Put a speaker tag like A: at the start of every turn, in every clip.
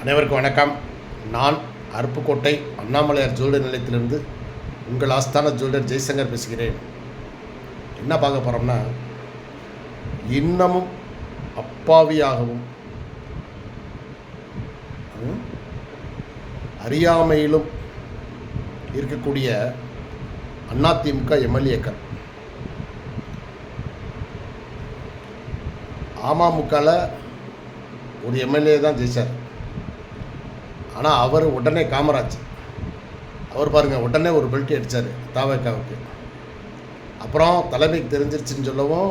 A: அனைவருக்கும் வணக்கம். நான் அருப்புக்கோட்டை அண்ணாமலையார் ஜுவல்லரி நிலையத்திலிருந்து உங்கள் ஆஸ்தான ஜுவல்லர் ஜெய்சங்கர் பேசுகிறேன். என்ன பார்க்க போகிறோம்னா, இன்னமும் அப்பாவியாகவும் அறியாமையிலும் இருக்கக்கூடிய அதிமுக எம்எல்ஏக்கள் அமமுகவில் ஒரு எம்எல்ஏ தான் ஜெயிச்சார். ஆனால் அவர் உடனே காமராஜ் அவர் பாருங்கள், உடனே ஒரு பெல்ட்டி அடித்தார் தாவேக்காவுக்கு. அப்புறம் தலைமைக்கு தெரிஞ்சிருச்சுன்னு சொல்லவும்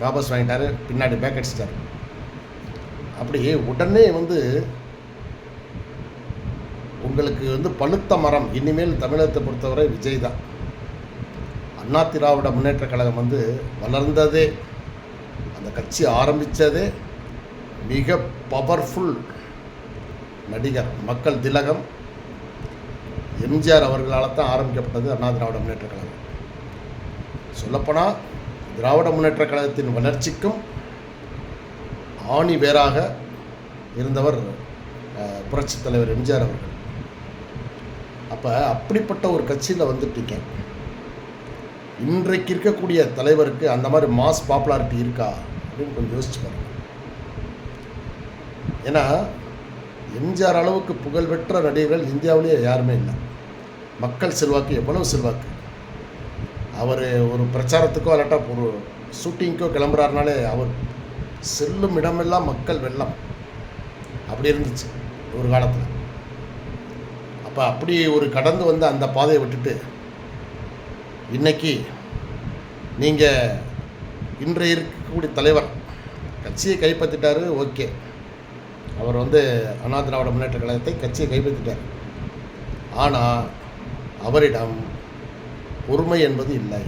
A: வாபஸ் வாங்கிட்டார், பின்னாடி பேக் அடிச்சிட்டார். அப்படி உடனே உங்களுக்கு பழுத்த மரம் இனிமேல் தமிழகத்தை பொறுத்தவரை விஜய் தான். அண்ணா திராவிட முன்னேற்ற கழகம் வளர்ந்ததே, அந்த கட்சி ஆரம்பித்ததே மிக பவர்ஃபுல் நடிகர் மக்கள் திலகம் எம்ஜிஆர் அவர்களால் தான் ஆரம்பிக்கப்பட்டது அண்ணா திராவிட முன்னேற்ற கழகம். சொல்லப்போனால் திராவிட முன்னேற்ற கழகத்தின் வளர்ச்சிக்கும் ஆணி வேராக இருந்தவர் புரட்சித் தலைவர் எம்ஜிஆர் அவர்கள். அப்போ அப்படிப்பட்ட ஒரு கட்சியில் வந்துட்டீங்க. இன்றைக்கு இருக்கக்கூடிய தலைவருக்கு அந்த மாதிரி மாஸ் பாப்புலாரிட்டி இருக்கா அப்படின்னு கொஞ்சம் யோசிச்சு பாருங்க. ஏன்னா எம்ஜிஆர் அளவுக்கு புகழ்பெற்ற நடிகர்கள் இந்தியாவிலேயே யாருமே இல்லை. மக்கள் செல்வாக்கு எவ்வளவு செல்வாக்கு. அவர் ஒரு பிரச்சாரத்துக்கோ இல்லாட்டா ஒரு ஷூட்டிங்க்கோ கிளம்புறாருனாலே அவர் செல்லும் இடமெல்லாம் மக்கள் வெள்ளம். அப்படி இருந்துச்சு ஒரு காலத்தில். அப்போ அப்படி ஒரு கடந்து வந்து அந்த பாதையை விட்டுட்டு இன்றைக்கி நீங்கள் இன்றைய இருக்கக்கூடிய தலைவர் கட்சியை கைப்பற்றிட்டார். ஓகே, அவர் அண்ணா திராவிட முன்னேற்ற கழகத்தை கட்சியை கைப்பற்றிட்டார். ஆனால் அவரிடம் பொறுமை என்பது இல்லை.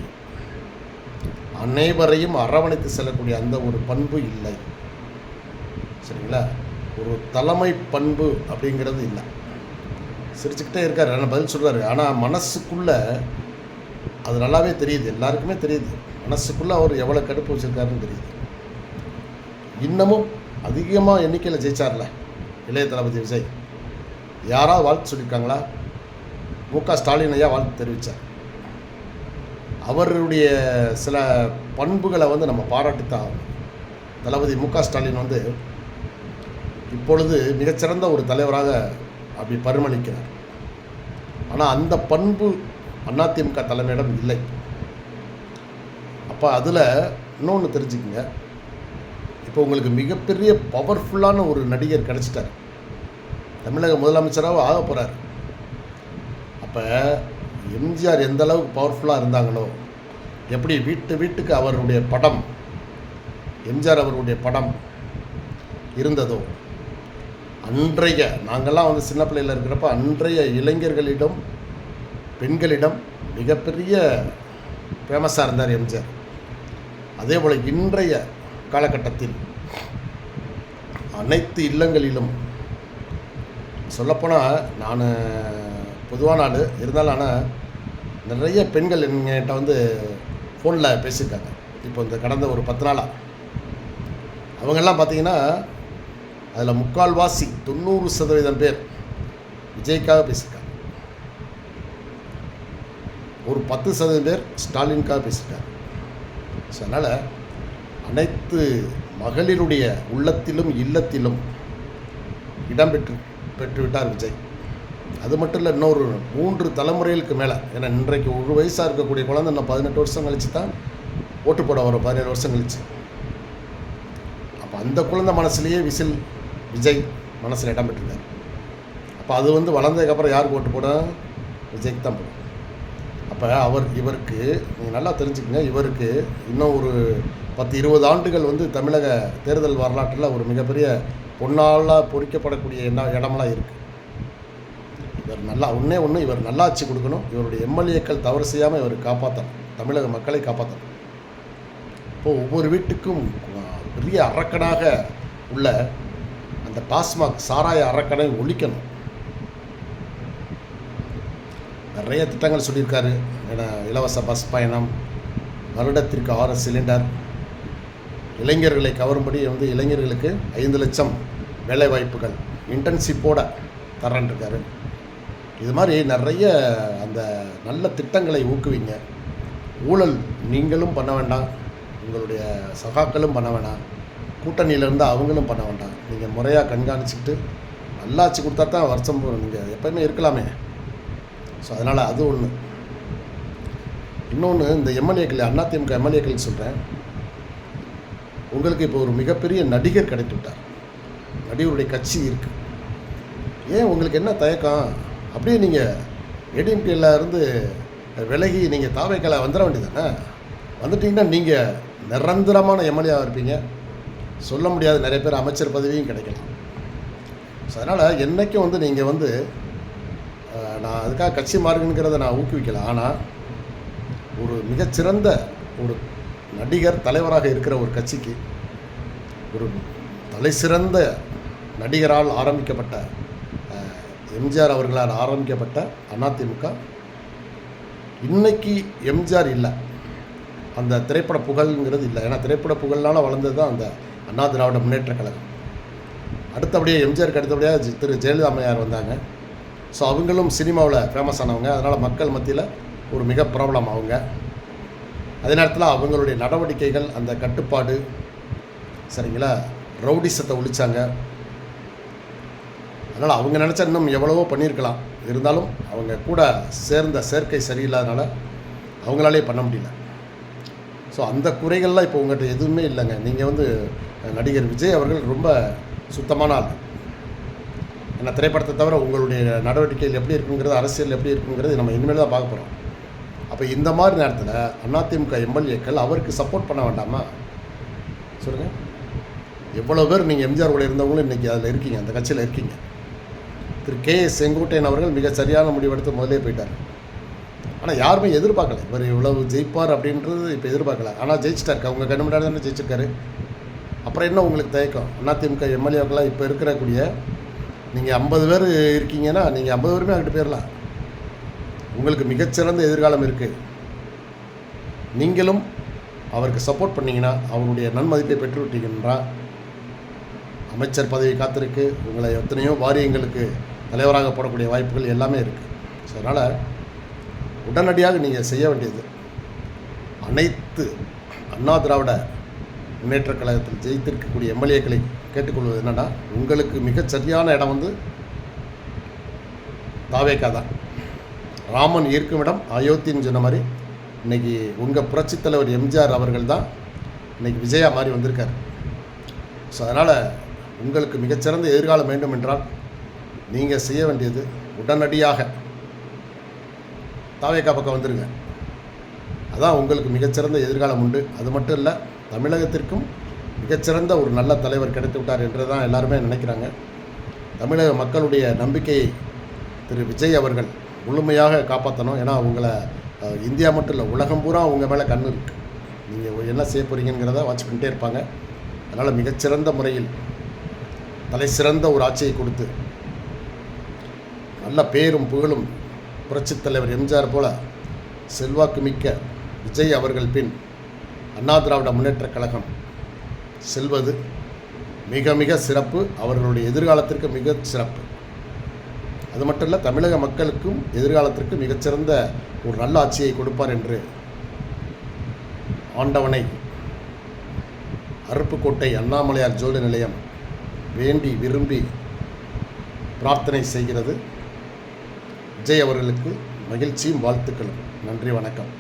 A: அனைவரையும் அரவணைத்து செல்லக்கூடிய அந்த ஒரு பண்பு இல்லை. சரிங்களா? ஒரு தலைமை பண்பு அப்படிங்கிறது இல்லை. சிரிச்சுக்கிட்டே இருக்கார், என்ன பதில் சொல்கிறாரு. ஆனால் மனசுக்குள்ளே அது நல்லாவே தெரியுது, எல்லாருக்குமே தெரியுது. மனசுக்குள்ளே அவர் எவ்வளோ கடுப்பு வச்சுருக்காருன்னு தெரியுது. இன்னமும் அதிகமாக எண்ணிக்கையில் ஜெயிச்சார்ல இளைய தளபதி விஜய். யாராவது வாழ்த்து சொல்லியிருக்காங்களா? மு.க. ஸ்டாலின் ஐயா வாழ்த்து தெரிவித்தார். அவருடைய சில பண்புகளை நம்ம பாராட்டித்தான். தளபதி மு.க. ஸ்டாலின் இப்பொழுது மிகச்சிறந்த ஒரு தலைவராக அப்படி பரிமளிக்கிறார். ஆனால் அந்த பண்பு அதிமுக தலைமையிடம் இல்லை. அப்போ அதில் இன்னொன்று தெரிஞ்சுக்குங்க. இப்போ உங்களுக்கு மிகப்பெரிய பவர்ஃபுல்லான ஒரு நடிகர் கிடச்சிட்டார், தமிழக முதலமைச்சராக ஆக போகிறார். அப்போ எம்ஜிஆர் எந்த அளவுக்கு பவர்ஃபுல்லாக இருந்தாங்களோ, எப்படி வீட்டுக்கு அவருடைய படம், எம்ஜிஆர் அவருடைய படம் இருந்ததோ, அன்றைய நாங்கள்லாம் சின்ன பிள்ளையில் இருக்கிறப்ப அன்றைய இளைஞர்களிடம் பெண்களிடம் மிகப்பெரிய ஃபேமஸாக இருந்தார் எம்ஜிஆர். அதே போல் இன்றைய காலகட்டத்தில் அனைத்து இல்லங்களிலும், சொல்லப்போனால் நான் பொதுவான ஆள் இருந்தாலும், ஆனால் நிறைய பெண்கள் என்கிட்ட ஃபோனில் பேசியிருக்காங்க. இப்போ இந்த கடந்த ஒரு 10 நாளாக அவங்கெல்லாம் பார்த்திங்கன்னா அதில் 90% பேர் விஜய்க்காக பேசியிருக்காங்க. ஒரு 10% பேர் ஸ்டாலினுக்காக பேசியிருக்காங்க. ஸோ அதனால் அனைத்து மகளிருடைய உள்ளத்திலும் இல்லத்திலும் இடம் பெற்றுவிட்டார் விஜய். அது மட்டும் இல்லை, இன்னொரு 3 தலைமுறைகளுக்கு மேலே. ஏன்னா இன்றைக்கு ஒரு வயசாக இருக்கக்கூடிய குழந்தை இன்னும் 18 வருஷம் கழித்து தான் ஓட்டு போட வரும், 17 வருஷம் கழிச்சு. அப்போ அந்த குழந்தை மனசுலேயே விஜய் மனசில் இடம் பெற்றிருக்கார். அப்போ அது வளர்ந்ததுக்கப்புறம் யாருக்கு ஓட்டு போட? விஜய்க்கு தான் போடும். அப்போ இவருக்கு நீங்கள் நல்லா தெரிஞ்சுக்கங்க, இவருக்கு இன்னும் ஒரு 10-20 ஆண்டுகள் தமிழக தேர்தல் வரலாற்றில் ஒரு மிகப்பெரிய பொன்னாளாக பொறிக்கப்படக்கூடிய இடமெல்லாம் இருக்குது. இவர் நல்லா இவர் நல்லாட்சி கொடுக்கணும். இவருடைய எம்எல்ஏக்கள் தவறு செய்யாமல் இவர் காப்பாற்றணும், தமிழக மக்களை காப்பாற்றணும். இப்போது ஒவ்வொரு வீட்டுக்கும் பெரிய அரக்கனாக உள்ள அந்த டாஸ்மாக் சாராய அரக்கனை ஒழிக்கணும். நிறைய திட்டங்கள் சொல்லியிருக்காரு. ஏன்னா இலவச பஸ் பயணம், வருடத்திற்கு 6 சிலிண்டர், இளைஞர்களை கவரும்படி இளைஞர்களுக்கு 5 லட்சம் வேலைவாய்ப்புகள், இன்டர்ன்ஷிப்போட தரேன்ருக்காரு. இது மாதிரி நிறைய அந்த நல்ல திட்டங்களை ஊக்குவிங்க. ஊழல் நீங்களும் பண்ண வேண்டாம், உங்களுடைய சகாக்களும் பண்ண வேண்டாம், கூட்டணியிலேருந்து அவங்களும் பண்ண வேண்டாம். நீங்கள் முறையாக கண்காணிச்சுக்கிட்டு நல்லாச்சு கொடுத்தா தான் வருஷம் நீங்கள் எப்போயுமே இருக்கலாமே. ஸோ அதனால் அது ஒன்று. இன்னொன்று, இந்த எம்எல்ஏக்கள், அதிமுக எம்எல்ஏக்கள் சொல்கிறேன், உங்களுக்கு இப்போ ஒரு மிகப்பெரிய நடிகர் கிடைத்து விட்டார். நடிகருடைய கட்சி இருக்குது. ஏன் உங்களுக்கு என்ன தயக்கம்? அப்படியே நீங்கள் ஏடிஎம்கேல இருந்து விலகி நீங்கள் தாவேக்கால வந்துட வேண்டியதானே. வந்துட்டிங்கன்னா நீங்கள் நிரந்தரமான எம்எல்ஏவாக இருப்பீங்க. சொல்ல முடியாத நிறைய பேர் அமைச்சர் பதவியும் கிடைக்கலாம். ஸோ அதனால் என்றைக்கும் நீங்கள் நான் அதுக்காக கட்சி மாறுங்கிறத நான் ஊக்குவிக்கலை. ஆனால் ஒரு மிகச்சிறந்த ஒரு நடிகர் தலைவராக இருக்கிற ஒரு கட்சிக்கு, ஒரு தலைசிறந்த நடிகரால் ஆரம்பிக்கப்பட்ட எம்ஜிஆர் அவர்களால் ஆரம்பிக்கப்பட்ட அதிமுக இன்னைக்கு எம்ஜிஆர் இல்லை, அந்த திரைப்பட புகழ்ங்கிறது இல்லை. ஏன்னா திரைப்பட புகழ்னால் வளர்ந்தது தான் அந்த அண்ணா திராவிட முன்னேற்ற கழகம். அடுத்தபடியாக எம்ஜிஆருக்கு அடுத்தபடியாக திரு ஜெயலலிதா அம்மையார் வந்தாங்க. ஸோ அவங்களும் சினிமாவில் ஃபேமஸ் ஆனவங்க. அதனால் மக்கள் மத்தியில் ஒரு மிக பிரபலம் அவங்க. அதே நேரத்தில் அவங்களுடைய நடவடிக்கைகள், அந்த கட்டுப்பாடு, சரிங்களா, ரவுடிசத்தை ஒழிச்சாங்க. அதனால் அவங்க நினச்சா இன்னும் எவ்வளவோ பண்ணியிருக்கலாம். இருந்தாலும் அவங்க கூட சேர்ந்த சேர்க்கை சரியில்லாதனால அவங்களாலே பண்ண முடியல. ஸோ அந்த குறைகள்லாம் இப்போ உங்கள்கிட்ட எதுவுமே இல்லைங்க. நீங்கள் நடிகர் விஜய் அவர்கள் ரொம்ப சுத்தமான ஆள். ஏன்னா திரைப்படத்தை தவிர உங்களுடைய நடவடிக்கைகள் எப்படி இருக்குங்கிறது, அரசியல் எப்படி இருக்குங்கிறது நம்ம இனிமேல் தான் பார்க்க போகிறோம். அப்போ இந்த மாதிரி நேரத்தில் அதிமுக எம்எல்ஏக்கள் அவருக்கு சப்போர்ட் பண்ண வேண்டாமா? சொல்லுங்கள். எவ்வளோ பேர் நீங்கள் எம்ஜிஆர் கூட இருந்தவங்களும் இன்றைக்கி அதில் இருக்கீங்க, அந்த கட்சியில் இருக்கீங்க. திரு கே.எஸ். செங்கோட்டையன் அவர்கள் மிக சரியான முடிவெடுத்து முதலே போயிட்டார். ஆனால் யாருமே எதிர்பார்க்கல இவர் இவ்வளவு ஜெயிப்பார் அப்படின்றது. இப்போ எதிர்பார்க்கல, ஆனால் ஜெயிச்சிட்டாரு. அவங்க கண்ணு முன்னாடி தானே ஜெயிச்சிருக்காரு. அப்புறம் என்ன உங்களுக்கு தயக்கம்? அதிமுக எம்எல்ஏக்கெல்லாம் இப்போ இருக்கக்கூடிய நீங்கள் 50 பேர் இருக்கீங்கன்னா நீங்கள் 50 பேருமே அங்கிட்டு போயிடலாம். உங்களுக்கு மிகச்சிறந்த எதிர்காலம் இருக்குது. நீங்களும் அவருக்கு சப்போர்ட் பண்ணிங்கன்னா, அவருடைய நன்மதிப்பை பெற்றுவிட்டீங்கன்னா, அமைச்சர் பதவி காத்திருக்கு. உங்களை எத்தனையோ வாரியங்களுக்கு தலைவராக போடக்கூடிய வாய்ப்புகள் எல்லாமே இருக்குது. ஸோ அதனால் உடனடியாக நீங்கள் செய்ய வேண்டியது, அனைத்து அண்ணா திராவிட முன்னேற்ற கழகத்தில் ஜெயித்திருக்கக்கூடிய எம்எல்ஏக்களை கேட்டுக்கொள்வது என்னென்னா, உங்களுக்கு மிகச்சரியான இடம் தாவேக்கா தான். ராமன் இருக்கும் இடம் அயோத்தின்னு சொன்ன மாதிரி இன்றைக்கி உங்கள் புரட்சித் தலைவர் எம்ஜிஆர் அவர்கள் தான் இன்றைக்கி விஜயா மாதிரி வந்திருக்கார். ஸோ அதனால் உங்களுக்கு மிகச்சிறந்த எதிர்காலம் வேண்டும் என்றால் நீங்கள் செய்ய வேண்டியது உடனடியாக தாவேக்கா பக்கம் வந்துடுங்க. அதான் உங்களுக்கு மிகச்சிறந்த எதிர்காலம் உண்டு. அது மட்டும் இல்லை, தமிழகத்திற்கும் மிகச்சிறந்த ஒரு நல்ல தலைவர் கிடைத்து விட்டார் என்று தான் எல்லாருமே நினைக்கிறாங்க. தமிழக மக்களுடைய நம்பிக்கையை திரு விஜய் அவர்கள் முழுமையாக காப்பாற்றணும். ஏன்னா உங்களை இந்தியா மட்டும் இல்லை, உலகம் பூரா உங்கள் மேலே கண் இருக்குது. நீங்கள் என்ன செய்ய போகிறீங்கிறத வாட்ச் பண்ணிட்டே இருப்பாங்க. அதனால் மிகச்சிறந்த முறையில் தலை சிறந்த ஒரு ஆட்சியை கொடுத்து நல்ல பேரும் புகழும் புரட்சித் தலைவர் எம்ஜிஆர் போல செல்வாக்கு மிக்க விஜய் அவர்கள் பின் அண்ணா திராவிட முன்னேற்ற கழகம் செல்வது மிக மிக சிறப்பு. அவர்களுடைய எதிர்காலத்திற்கு மிக சிறப்பு. அது மட்டும் இல்லை, தமிழக மக்களுக்கும் எதிர்காலத்திற்கு மிகச்சிறந்த ஒரு நல்ல ஆட்சியை கொடுப்பார் என்று ஆண்டவனை அருப்புக்கோட்டை அண்ணாமலையார் ஜோதி நிலையம் வேண்டி விரும்பி பிரார்த்தனை செய்கிறது. விஜய் அவர்களுக்கு மகிழ்ச்சியும் வாழ்த்துக்களும். நன்றி, வணக்கம்.